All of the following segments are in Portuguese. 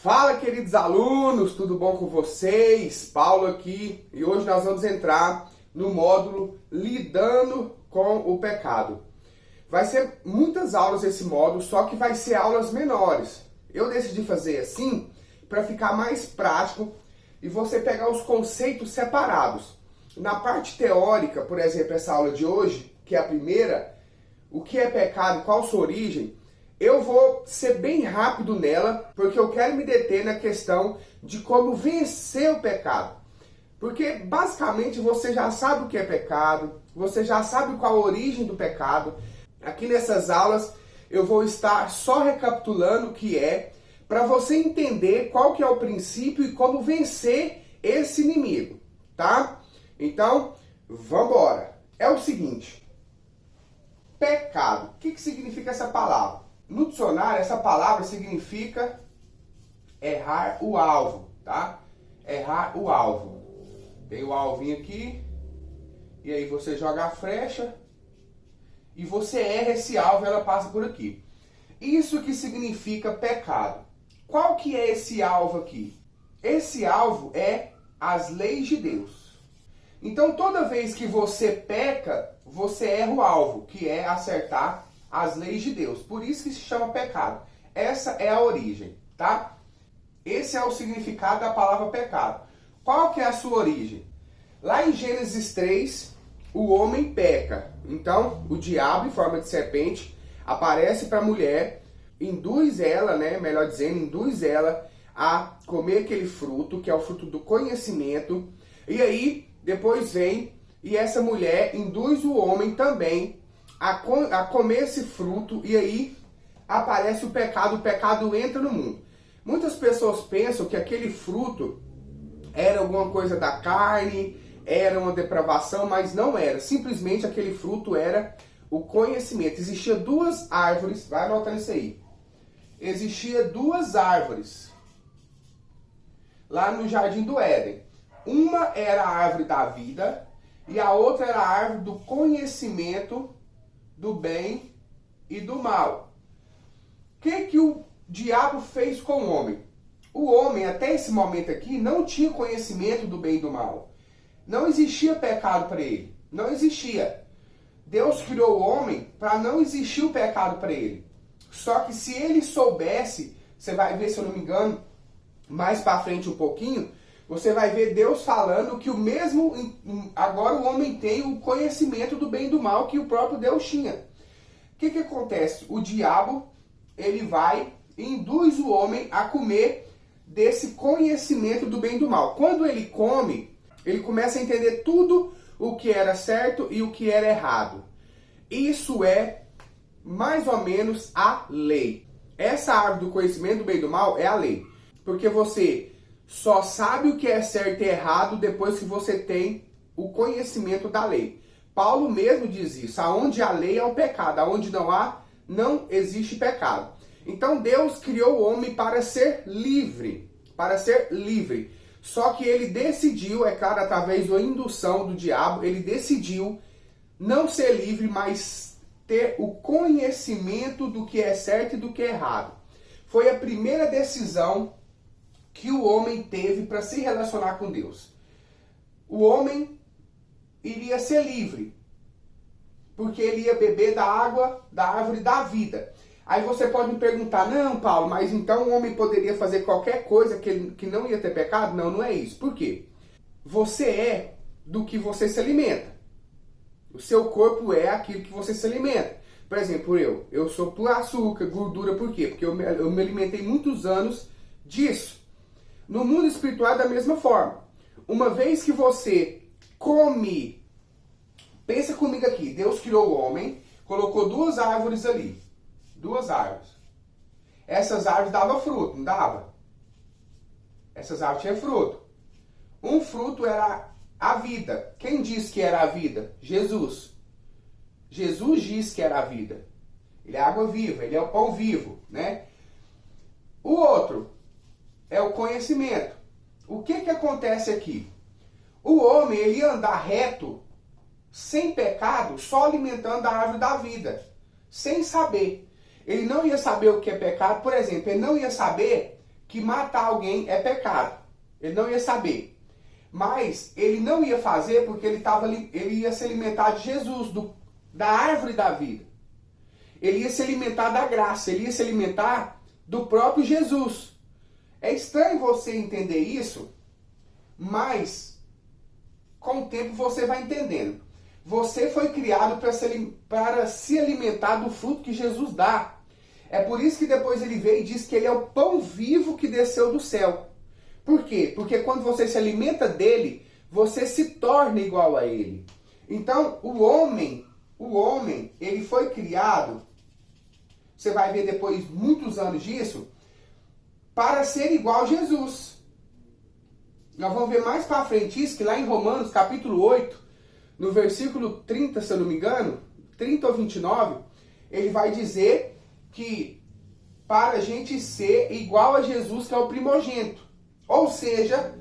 Fala, queridos alunos, tudo bom com vocês? Paulo aqui, e hoje nós vamos entrar no módulo Lidando com o Pecado. Vai ser muitas aulas esse módulo, só que vai ser aulas menores. Eu decidi fazer assim para ficar mais prático e você pegar os conceitos separados. Na parte teórica, por exemplo, essa aula de hoje, que é a primeira, o que é pecado e qual sua origem, eu vou ser bem rápido nela, porque eu quero me deter na questão de como vencer o pecado. Porque basicamente você já sabe o que é pecado, você já sabe qual a origem do pecado. Aqui nessas aulas eu vou estar só recapitulando o que é, para você entender qual que é o princípio e como vencer esse inimigo, tá? Então, vamos embora. É o seguinte, pecado, o que significa essa palavra? No dicionário, essa palavra significa errar o alvo, tá? Errar o alvo. Tem o alvinho aqui, e aí você joga a flecha, e você erra esse alvo, ela passa por aqui. Isso que significa pecado. Qual que é esse alvo aqui? Esse alvo é as leis de Deus. Então, toda vez que você peca, você erra o alvo, que é acertar as leis de Deus. Por isso que se chama pecado. Essa é a origem, tá? Esse é o significado da palavra pecado. Qual que é a sua origem? Lá em Gênesis 3, o homem peca. Então, o diabo, em forma de serpente, aparece para a mulher, induz ela, melhor dizendo, induz ela a comer aquele fruto, que é o fruto do conhecimento. E aí, depois vem, e essa mulher induz o homem também a comer esse fruto, e aí aparece o pecado entra no mundo. Muitas pessoas pensam que aquele fruto era alguma coisa da carne, era uma depravação, mas não era. Simplesmente aquele fruto era o conhecimento. Existia duas árvores, vai anotando isso aí. Existia duas árvores lá no Jardim do Éden. Uma era a árvore da vida e a outra era a árvore do conhecimento do bem e do mal. O que o diabo fez com o homem? O homem, até esse momento aqui, não tinha conhecimento do bem e do mal. Não existia pecado para ele. Não existia. Deus criou o homem para não existir o pecado para ele. Só que se ele soubesse, você vai ver, se eu não me engano, mais para frente um pouquinho, você vai ver Deus falando que o mesmo, agora o homem tem o conhecimento do bem e do mal que o próprio Deus tinha. O que acontece? O diabo, ele vai e induz o homem a comer desse conhecimento do bem e do mal. Quando ele come, ele começa a entender tudo o que era certo e o que era errado. Isso é mais ou menos a lei. Essa árvore do conhecimento do bem e do mal é a lei. Porque você só sabe o que é certo e errado depois que você tem o conhecimento da lei. Paulo mesmo diz isso, aonde há lei é o pecado, aonde não há, não existe pecado. Então Deus criou o homem para ser livre, Só que ele decidiu, é claro, através da indução do diabo, ele decidiu não ser livre, mas ter o conhecimento do que é certo e do que é errado. Foi a primeira decisão que o homem teve para se relacionar com Deus. O homem iria ser livre, porque ele ia beber da água da árvore da vida. Aí você pode me perguntar, não, Paulo, mas então o homem poderia fazer qualquer coisa que não ia ter pecado? Não, não é isso. Por quê? Você é do que você se alimenta. O seu corpo é aquilo que você se alimenta. Por exemplo, eu sou por açúcar, gordura, por quê? Porque eu me alimentei muitos anos disso. No mundo espiritual é da mesma forma. Uma vez que você come, pensa comigo aqui, Deus criou o homem, colocou duas árvores ali. Duas árvores. Essas árvores davam fruto, não dava? Essas árvores tinham fruto. Um fruto era a vida. Quem disse que era a vida? Jesus. Jesus disse que era a vida. Ele é a água viva, ele é o pão vivo, né? O outro é o conhecimento. O que acontece aqui? O homem, ele ia andar reto, sem pecado, só alimentando a árvore da vida, sem saber. Ele não ia saber o que é pecado, por exemplo, ele não ia saber que matar alguém é pecado. Ele não ia saber. Mas ele não ia fazer porque ele ia se alimentar de Jesus, da árvore da vida. Ele ia se alimentar da graça, ele ia se alimentar do próprio Jesus. É estranho você entender isso, mas com o tempo você vai entendendo. Você foi criado para se alimentar do fruto que Jesus dá. É por isso que depois ele veio e diz que ele é o pão vivo que desceu do céu. Por quê? Porque quando você se alimenta dele, você se torna igual a ele. Então, o homem, ele foi criado, você vai ver depois muitos anos disso, para ser igual a Jesus. Nós vamos ver mais para frente isso, que lá em Romanos, capítulo 8, no versículo 30, se eu não me engano, 30 ou 29, ele vai dizer que para a gente ser igual a Jesus, que é o primogênito. Ou seja,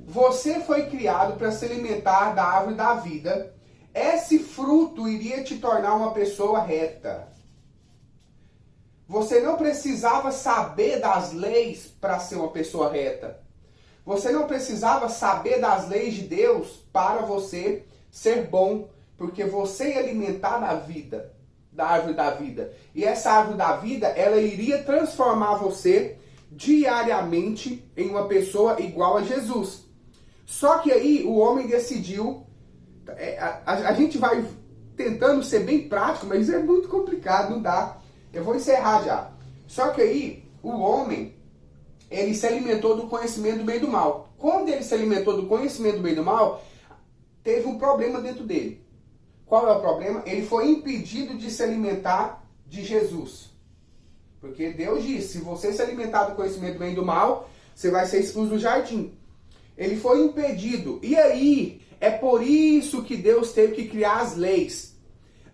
você foi criado para se alimentar da árvore da vida. Esse fruto iria te tornar uma pessoa reta. Você não precisava saber das leis para ser uma pessoa reta. Você não precisava saber das leis de Deus para você ser bom, porque você ia alimentar da vida, da árvore da vida. E essa árvore da vida, ela iria transformar você diariamente em uma pessoa igual a Jesus. Só que aí o homem decidiu, a gente vai tentando ser bem prático, mas isso é muito complicado, não dá. Eu vou encerrar já. Só que aí o homem, ele se alimentou do conhecimento do bem e do mal. Quando ele se alimentou do conhecimento do bem e do mal, teve um problema dentro dele. Qual é o problema? Ele foi impedido de se alimentar de Jesus. Porque Deus disse, se você se alimentar do conhecimento do bem e do mal, você vai ser expulso do jardim. Ele foi impedido. E aí, é por isso que Deus teve que criar as leis.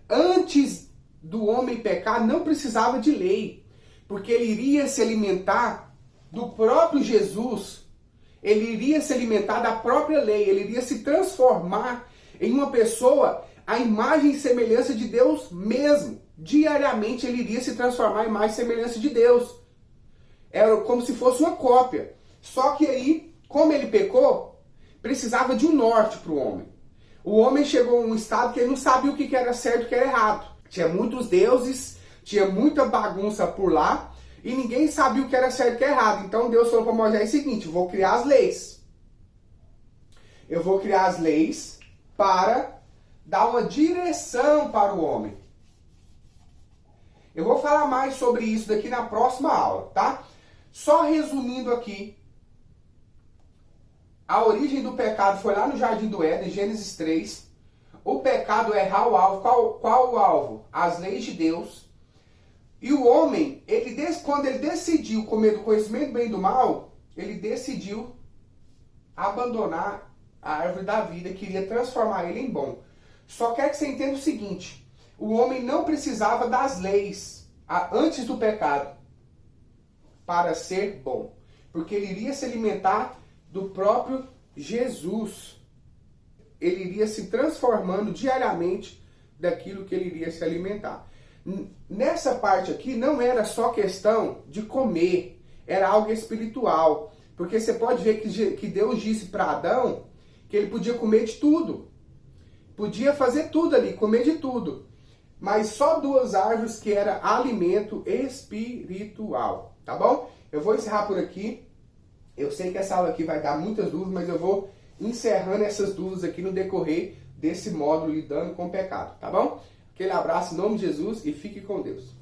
Antes do homem pecar, não precisava de lei. Porque ele iria se alimentar do próprio Jesus. Ele iria se alimentar da própria lei. Ele iria se transformar em uma pessoa à imagem e semelhança de Deus mesmo. Diariamente ele iria se transformar em imagem e semelhança de Deus. Era como se fosse uma cópia. Só que aí, como ele pecou, precisava de um norte para o homem. O homem chegou a um estado que ele não sabia o que era certo e o que era errado. Tinha muitos deuses, tinha muita bagunça por lá, e ninguém sabia o que era certo e o que era errado. Então Deus falou para Moisés o seguinte, vou criar as leis. Eu vou criar as leis para dar uma direção para o homem. Eu vou falar mais sobre isso daqui na próxima aula, tá? Só resumindo aqui, a origem do pecado foi lá no Jardim do Éden, Gênesis 3. O pecado é errar o alvo. Qual o alvo? As leis de Deus. E o homem, quando ele decidiu comer do conhecimento do bem e do mal, ele decidiu abandonar a árvore da vida, que iria transformar ele em bom. Só quero que você entenda o seguinte, o homem não precisava das leis antes do pecado para ser bom. Porque ele iria se alimentar do próprio Jesus. Ele iria se transformando diariamente daquilo que ele iria se alimentar. Nessa parte aqui não era só questão de comer, era algo espiritual. Porque você pode ver que Deus disse para Adão que ele podia comer de tudo. Podia fazer tudo ali, comer de tudo. Mas só duas árvores que era alimento espiritual. Tá bom? Eu vou encerrar por aqui. Eu sei que essa aula aqui vai dar muitas dúvidas, mas eu vou encerrando essas dúvidas aqui no decorrer desse módulo lidando com o pecado. Tá bom? Aquele abraço em nome de Jesus e fique com Deus.